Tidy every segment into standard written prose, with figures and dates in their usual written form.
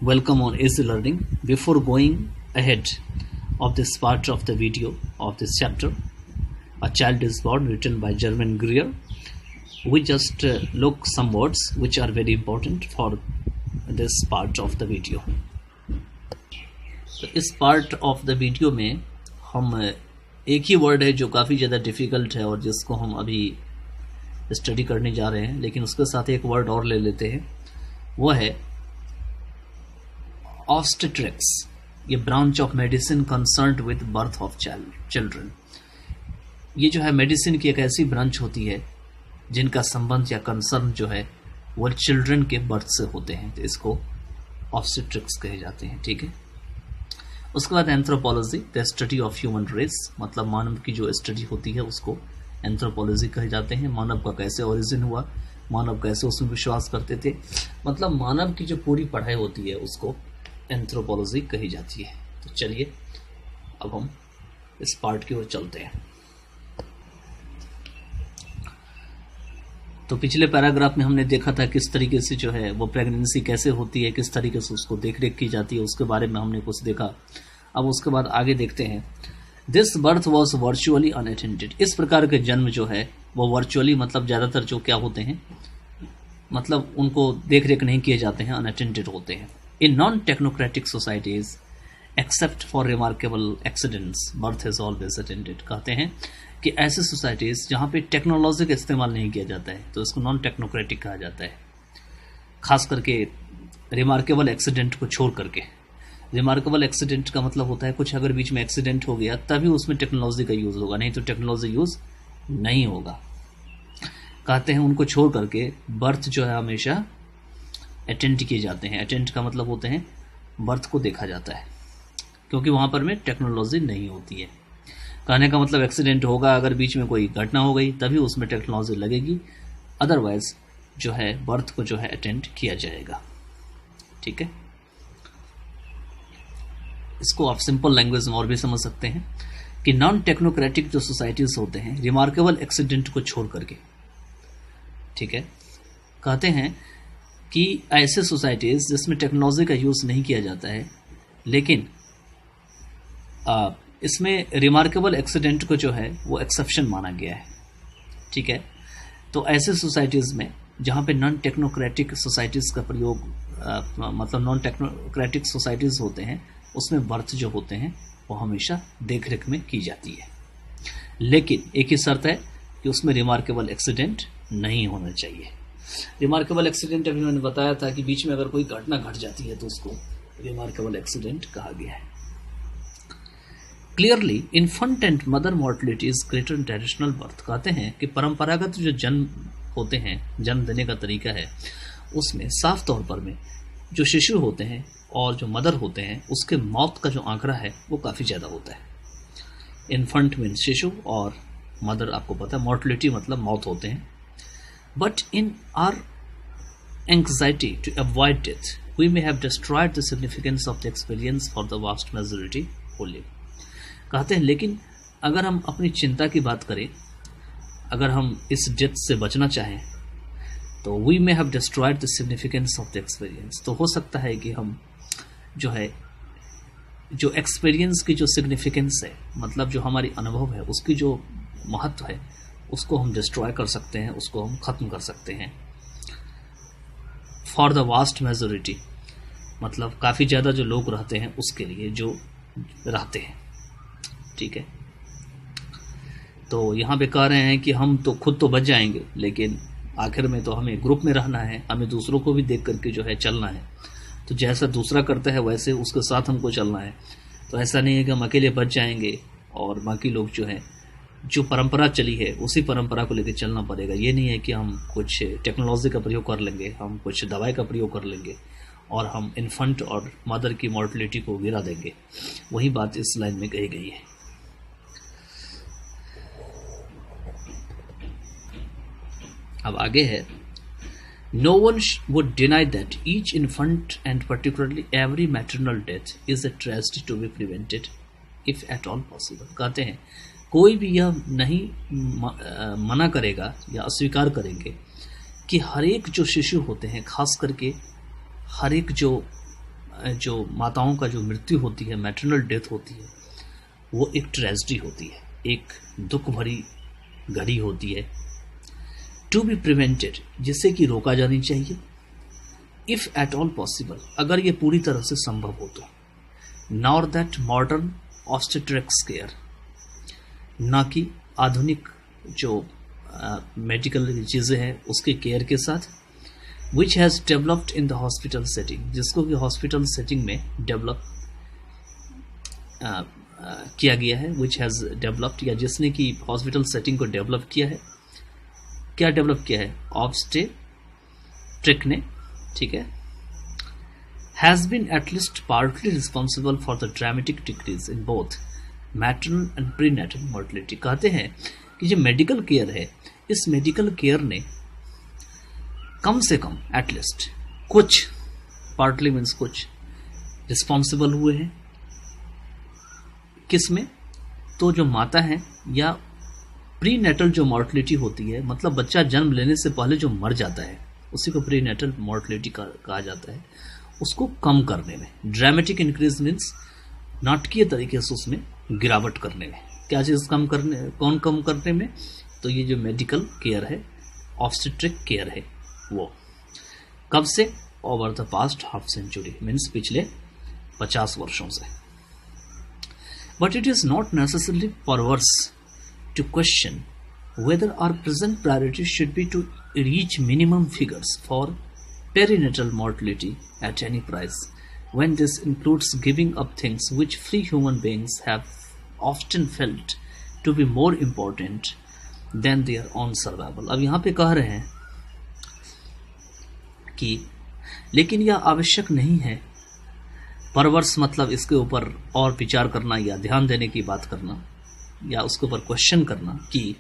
Welcome on Easy Learning. Before going ahead of this part of the video of this chapter, A Child is Born, written by German Greer, we just look some words which are very important for this part of the video. तो इस part of the video में हम एक ही word है जो काफ़ी ज़्यादा difficult है और जिसको हम अभी स्टडी करने जा रहे हैं, लेकिन उसके साथ एक वर्ड और ले लेते हैं, वो है ऑब्स्टेट्रिक्स। ये branch of medicine concerned with birth of children. ये जो है मेडिसिन की एक ऐसी ब्रांच होती है जिनका संबंध या कंसर्न जो है वो चिल्ड्रन के बर्थ से होते हैं, तो इसको ऑब्स्टेट्रिक्स कहे जाते हैं। ठीक है। उसके बाद anthropology, the study of human race, मतलब मानव की जो स्टडी होती है उसको एंथ्रोपोलॉजी कहे जाते हैं। मानव का कैसे ओरिजिन हुआ, मानव कैसे उसमें विश्वास करते थे, मतलब मानव की जो पूरी पढ़ाई होती है उसको एंथ्रोपोलॉजी कही जाती है। तो चलिए अब हम इस पार्ट की ओर चलते हैं। तो पिछले पैराग्राफ में हमने देखा था किस तरीके से जो है वो प्रेगनेंसी कैसे होती है, किस तरीके से उसको देख रेख की जाती है, उसके बारे में हमने कुछ देखा। अब उसके बाद आगे देखते हैं। This birth was virtually unattended. इस प्रकार के जन्म जो है वो वर्चुअली, मतलब ज़्यादातर जो क्या होते हैं, मतलब उनको देख रेख नहीं किए जाते हैं, अनअटेंडेड होते हैं। In non technocratic societies except for remarkable accidents birth is always attended. कहते हैं कि ऐसे सोसाइटीज़ जहाँ पे टेक्नोलॉजी का इस्तेमाल नहीं किया जाता है तो इसको नॉन टेक्नोक्रेटिक कहा जाता है, खास करके रिमार्केबल एक्सीडेंट को छोड़ करके। रिमार्केबल एक्सीडेंट का मतलब होता है कुछ अगर बीच में एक्सीडेंट हो गया तभी उसमें टेक्नोलॉजी का यूज़ होगा, नहीं तो टेक्नोलॉजी यूज़ नहीं होगा। कहते हैं उनको छोड़ करके बर्थ जो है हमेशा अटेंड किए जाते हैं। अटेंड का मतलब होते हैं बर्थ को देखा जाता है, क्योंकि वहाँ पर में टेक्नोलॉजी नहीं होती है। कहने का मतलब एक्सीडेंट होगा, अगर बीच में कोई घटना हो गई तभी उसमें टेक्नोलॉजी लगेगी, अदरवाइज जो है बर्थ को जो है अटेंड किया जाएगा। ठीक है। इसको आप सिंपल लैंग्वेज में और भी समझ सकते हैं कि नॉन टेक्नोक्रेटिक जो सोसाइटीज होते हैं रिमार्केबल एक्सीडेंट को छोड़ करके, ठीक है, कहते हैं कि ऐसे सोसाइटीज जिसमें टेक्नोलॉजी का यूज़ नहीं किया जाता है, लेकिन इसमें रिमार्केबल एक्सीडेंट को जो है वो एक्सेप्शन माना गया है। ठीक है। तो ऐसे सोसाइटीज़ में जहाँ पे नॉन टेक्नोक्रेटिक सोसाइटीज़ का प्रयोग, मतलब नॉन टेक्नोक्रेटिक सोसाइटीज़ होते हैं, उसमें बर्थ जो होते हैं वो हमेशा देख रेख में की जाती है, लेकिन एक ही शर्त है कि उसमें रिमार्केबल एक्सीडेंट नहीं होना चाहिए। रिमार्केबल एक्सीडेंट अभी मैंने बताया था कि बीच में अगर कोई घटना घट जाती है तो उसको रिमार्केबल एक्सीडेंट कहा गया है। Clearly infant and mother mortality is greater in traditional birth. कहते हैं कि परंपरागत जो जन्म होते हैं, जन्म देने का तरीका है, उसमें साफ तौर पर में जो शिशु होते हैं और जो मदर होते हैं उसके मौत का जो आंकड़ा है वो काफ़ी ज़्यादा होता है। इन्फेंट मीन्स शिशु और मदर आपको पता है, मॉर्टेलिटी मतलब मौत होते हैं। But in our anxiety to avoid death we may have destroyed the significance of the experience for the vast majority who live. कहते हैं लेकिन अगर हम अपनी चिंता की बात करें, अगर हम इस डेथ से बचना चाहें तो we may have destroyed the significance of the experience. तो हो सकता है कि हम जो है जो एक्सपीरियंस की जो सिग्निफिकेंस है, मतलब जो हमारी अनुभव है, उसकी जो महत्व है, उसको हम डिस्ट्रॉय कर सकते हैं, उसको हम ख़त्म कर सकते हैं। फॉर द वास्ट मेजॉरिटी मतलब काफ़ी ज़्यादा जो लोग रहते हैं उसके लिए जो रहते हैं। ठीक है। तो यहाँ पे कह रहे हैं कि हम तो खुद तो बच जाएंगे, लेकिन आखिर में तो हमें ग्रुप में रहना है, हमें दूसरों को भी देख करके जो है चलना है। तो जैसा दूसरा करता है वैसे उसके साथ हमको चलना है। तो ऐसा नहीं है कि हम अकेले बच जाएंगे और बाकी लोग जो है जो परंपरा चली है उसी परंपरा को लेकर चलना पड़ेगा। ये नहीं है कि हम कुछ टेक्नोलॉजी का प्रयोग कर लेंगे, हम कुछ दवाई का प्रयोग कर लेंगे और हम इन्फेंट और मदर की मॉर्टेलिटी को गिरा देंगे। वही बात इस लाइन में कही गई है। अब आगे है, no one would deny that each infant and particularly every maternal death is a tragedy to be prevented if at all possible. कहते हैं कोई भी यह नहीं मना करेगा या अस्वीकार करेंगे कि हर एक जो शिशु होते हैं, खास करके हर एक जो जो माताओं का जो मृत्यु होती है, मैटरनल डेथ होती है, वो एक ट्रेजेडी होती है, एक दुख भरी घड़ी होती है, टू बी प्रिवेंटेड, जिससे कि रोका जानी चाहिए, इफ एट ऑल पॉसिबल, अगर ये पूरी तरह से संभव हो तो, nor that modern obstetrics care, ना कि आधुनिक जो मेडिकल चीज़ें हैं उसके केयर के साथ, which has developed in the hospital setting, जिसको कि हॉस्पिटल सेटिंग में डेवलप किया गया है, विच हैज़ डेवलप्ड, या जिसने कि हॉस्पिटल सेटिंग को डेवलप किया है, क्या डेवलप किया है, ऑब्स्टेट्रिक ने, ठीक है, has been at least partly responsible for the dramatic decrease in both maternal and prenatal mortality. कहते हैं कि जो मेडिकल केयर है, इस मेडिकल केयर ने कम से कम एटलीस्ट कुछ, पार्टली मीन्स कुछ, रिस्पॉन्सिबल हुए हैं, किस में, तो जो माता है या प्रीनेटल जो मॉर्टिलिटी होती है, मतलब बच्चा जन्म लेने से पहले जो मर जाता है उसी को प्रीनेटल मॉर्टिलिटी कहा जाता है, उसको कम करने में, ड्रामेटिक इंक्रीज मीन्स नाटकीय तरीके से उसमें गिरावट करने में, क्या चीज़ कम करने, कौन कम करने में, तो ये जो मेडिकल केयर है, ऑब्स्टेट्रिक केयर है, वो कब से, over the past half century means पिछले 50 वर्षों से। But it is not necessarily perverse to question whether our present priority should be to reach minimum figures for perinatal mortality at any price, when this includes giving up things which free human beings have often felt to be more important than their own survival। अब यहाँ पे कह रहे हैं कि लेकिन यह आवश्यक नहीं है, परवर्स मतलब इसके ऊपर और विचार करना या ध्यान देने की बात करना या उसके ऊपर क्वेश्चन करना कि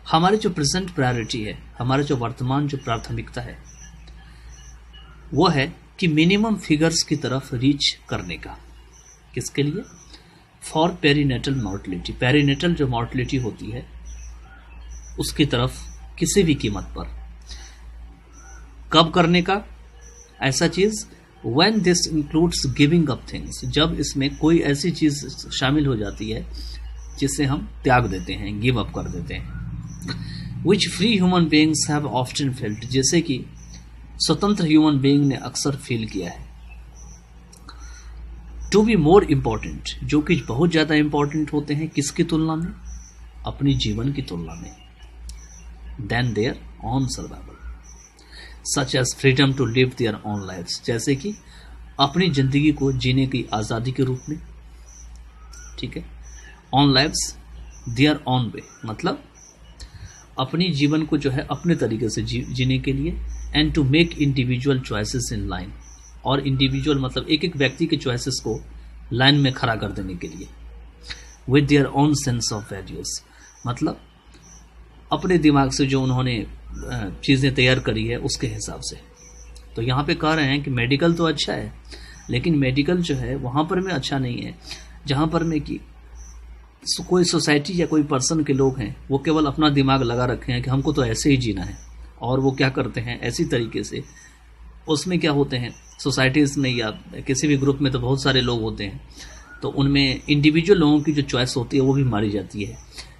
हमारी जो प्रेजेंट प्रायोरिटी है, हमारे जो वर्तमान जो प्राथमिकता है, वो है कि मिनिमम फिगर्स की तरफ रीच करने का, किसके लिए, फॉर पेरीनेटल मॉर्टिलिटी, पेरीनेटल जो मॉर्टिलिटी होती है उसकी तरफ किसी भी कीमत पर, कब करने का ऐसा चीज, when this includes giving up things, जब इसमें कोई ऐसी चीज शामिल हो जाती है जिसे हम त्याग देते हैं, गिव अप कर देते हैं, which free human beings have often felt, जैसे कि स्वतंत्र ह्यूमन बीइंग ने अक्सर फील किया है, टू बी मोर इम्पोर्टेंट, जो कि बहुत ज़्यादा इम्पोर्टेंट होते हैं, किसकी तुलना में, अपनी जीवन की तुलना में, than their own survival, such as freedom to live their own lives, जैसे कि अपनी जिंदगी को जीने की आज़ादी के रूप में, ठीक है, on lives there on way, मतलब अपनी जीवन को जो है अपने तरीके से जीने के लिए, and to make individual choices in line, और इंडिविजुअल मतलब एक एक व्यक्ति के चॉइसेस को लाइन में खड़ा कर देने के लिए, with their own sense of values, मतलब अपने दिमाग से जो उन्होंने चीज़ें तैयार करी है उसके हिसाब से। तो यहाँ पे कह रहे हैं कि मेडिकल तो अच्छा है, लेकिन मेडिकल जो है वहाँ पर में अच्छा नहीं है जहाँ पर में कि कोई सोसाइटी या कोई पर्सन के लोग हैं वो केवल अपना दिमाग लगा रखे हैं कि हमको तो ऐसे ही जीना है, और वो क्या करते हैं ऐसी तरीके से, उसमें क्या होते हैं सोसाइटीज़ में या किसी भी ग्रुप में तो बहुत सारे लोग होते हैं, तो उनमें इंडिविजुअल लोगों की जो चॉइस होती है वो भी मारी जाती है,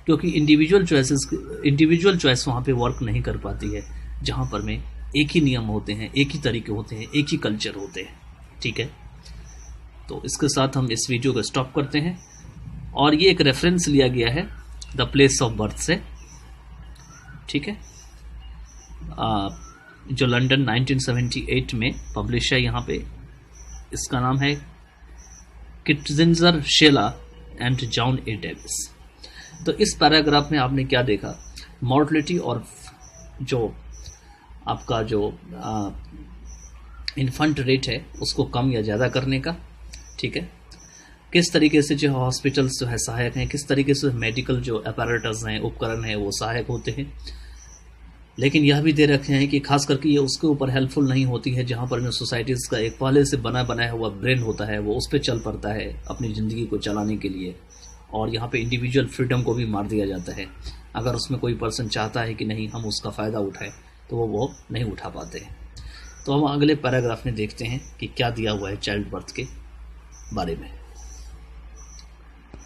क्योंकि इंडिविजुअल चॉइस वहाँ पे वर्क नहीं कर पाती है, जहाँ पर में एक ही नियम होते हैं, एक ही तरीके होते हैं, एक ही कल्चर होते हैं, ठीक है। तो इसके साथ हम इस वीडियो को स्टॉप करते हैं, और ये एक रेफरेंस लिया गया है द प्लेस ऑफ बर्थ से, ठीक है, जो लंदन 1978 में पब्लिश है। यहाँ पे इसका नाम है किटजिंजर शेला एंड जॉन ए डेविस। तो इस पैराग्राफ में आपने क्या देखा, मॉर्टिलिटी और जो आपका जो इन्फेंट रेट है उसको कम या ज़्यादा करने का, ठीक है, किस तरीके से जो हॉस्पिटल्स जो है सहायक हैं, किस तरीके से मेडिकल जो अपैरेटस हैं, उपकरण हैं, वो सहायक होते हैं, लेकिन यह भी दे रखे हैं कि खास करके ये उसके ऊपर हेल्पफुल नहीं होती है जहाँ पर सोसाइटीज़ का एक पहले से बनाया हुआ ब्रेन होता है, वो उस पर चल पड़ता है अपनी ज़िंदगी को चलाने के लिए, और यहाँ पे इंडिविजुअल फ्रीडम को भी मार दिया जाता है। अगर उसमें कोई पर्सन चाहता है कि नहीं हम उसका फ़ायदा उठाएं तो वो नहीं उठा पाते हैं। तो हम अगले पैराग्राफ में देखते हैं कि क्या दिया हुआ है चाइल्ड बर्थ के बारे में।